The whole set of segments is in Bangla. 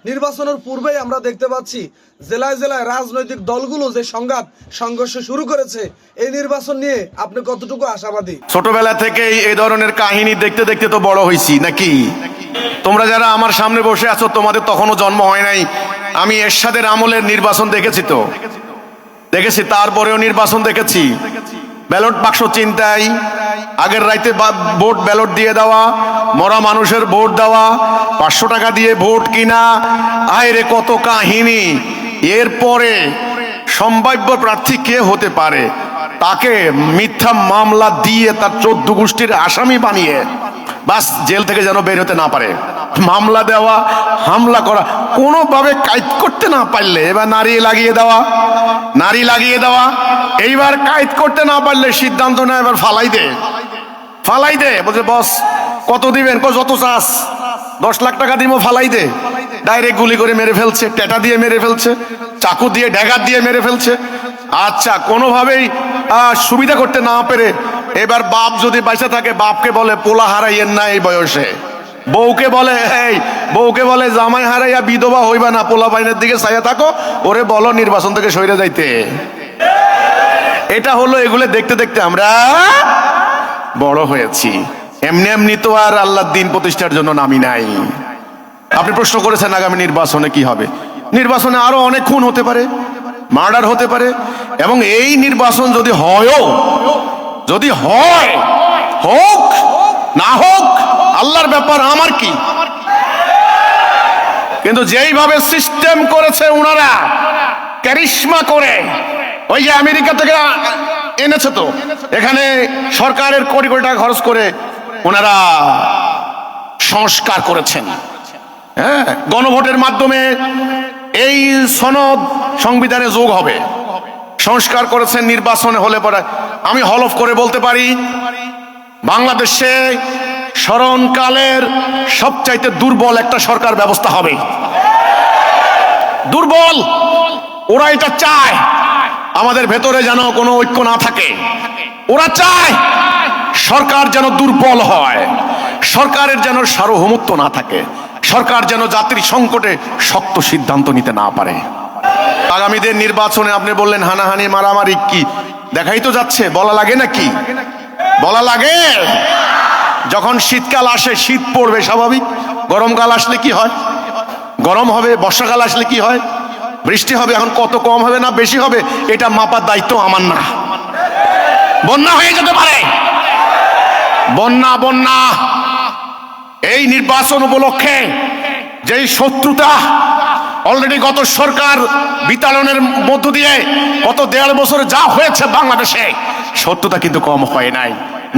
নির্বাচনের পূর্বেই আমরা দেখতে পাচ্ছি জেলায় জেলায় রাজনৈতিক দলগুলো যে সংঘর্ষ শুরু করেছে, এই নির্বাচন নিয়ে আপনি কতটুকু আশাবাদী? ছোটবেলা থেকেই এই ধরনের কাহিনী দেখতে দেখতে তো বড় হয়েছি নাকি? তোমরা যারা আমার সামনে বসে আছো, তোমাদের তখনও জন্ম হয় নাই। আমি এরশাদের আমলের নির্বাচন দেখেছি, তারপরেও নির্বাচন দেখেছি। ব্যালট বাক্স চিন্তাই, আগের রাইতে ভোট ব্যালট দিয়ে দেওয়া, মরা মানুষের ভোট দেওয়া, 500 টাকা দিয়ে ভোট কিনা, আয়রে কত কাহিনী। এরপরে সম্ভাব্য প্রার্থী কে হতে পারে তাকে মিথ্যা মামলা দিয়ে তার 14 গোষ্ঠীর আসামি বানিয়ে বাস জেল থেকে যেন বের হতে না পারে, মামলা দেওয়া, হামলা করা, কোনোভাবে কায়েদ করতে না পারলে এবার নারী লাগিয়ে দেওয়া, এইবার কায়েদ করতে না পারলে সিদ্ধান্ত নেয় এবার ফালাই দে বলছে বস কত দিবেন, যত চাস, 10 লাখ টাকা দিব, ফালাই দে। ডাইরেক্ট গুলি করে মেরে ফেলছে, টেটা দিয়ে মেরে ফেলছে, চাকু দিয়ে ড্যাগার দিয়ে মেরে ফেলছে। আচ্ছা, কোনোভাবেই সুবিধা করতে না পেরে এবার বাপ যদি বাইসা থাকে, বাপকে বলে পোলা হারাইয়েন না এই বয়সে, বউকে বলে জামাই হারাইয়া বিধবা হইবা না, পোলা বাইনের দিকে চাইয়া থাকো, ওরে বলো নির্বাচন থেকে সরে যাইতে। এটা হলো, এগুলো দেখতে দেখতে আমরা বড় হয়েছি। এমনি তো আর আল্লাহর দিন প্রতিষ্ঠার জন্য নামি নাই। আপনি প্রশ্ন করেছেন আগামী নির্বাচনে কি হবে। নির্বাচনে আরো অনেক খুন হতে পারে, মার্ডার হতে পারে, এবং এই নির্বাচন যদি হয় হোক না হোক আল্লাহর ব্যাপার, আমার কি। কিন্তু যেইভাবে সিস্টেম করেছে ওনারা, ক্যারিশমা করে, ওই যে আমেরিকা থেকে এনেছে, তো এখানে সরকারের কোটি কোটি টাকা খরচ করে ওনারা সংস্কার করেছেন। হ্যাঁ, গণভোটের মাধ্যমে এই সনদ সংবিধানে যোগ হবে, সংস্কার করেছেন। নির্বাচনে হলে পরে আমি হলফ করে বলতে পারি, বাংলাদেশে স্মরণকালের সবচাইতে দুর্বল একটা সরকার ব্যবস্থা হবে। দুর্বল, ওরা এটা চায় আমাদের ভেতরে যেন কোনো ঐক্য না থাকে। ওরা চায় সরকার যেন দুর্বল হয়, সরকারের যেন সার্বভৌমত্ব না থাকে, সরকার যেন জাতির সংকটে শক্ত সিদ্ধান্ত নিতে না পারে। আগামীদের নির্বাচনে আপনি বললেন হানাহানি মারামারি, কি দেখাই তো যাচ্ছে, বলা লাগে নাকি? বলা লাগে। যখন শীতকাল আসে, শীত পড়বে স্বাভাবিক। গরমকাল আসলে কি হয়? গরম হবে। বর্ষাকাল আসলে কি হয়? বৃষ্টি হবে। এখন কত কম হবে না বেশি হবে এটা মাপার দায়িত্ব আমার না। বন্যা হয়ে যেতে পারে, বন্যা। এই নির্বাচন উপলক্ষে যেই শত্রুতা অলরেডি গত সরকার বিতাড়নের মধ্য দিয়ে গত 1.5 বছরে যা হয়েছে বাংলাদেশে, শত্রুতা কিন্তু কম হয় নাই।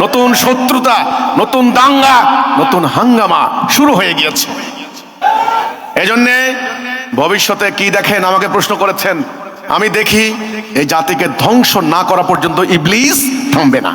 নতুন শত্রুতা, নতুন দাঙ্গা, নতুন হাঙ্গামা শুরু হয়ে গিয়েছে। এজন্যে ভবিষ্যতে কি দেখেন আমাকে প্রশ্ন করেছেন, আমি দেখি এই জাতিকে ধ্বংস না করা পর্যন্ত ইবলিস থামবে না।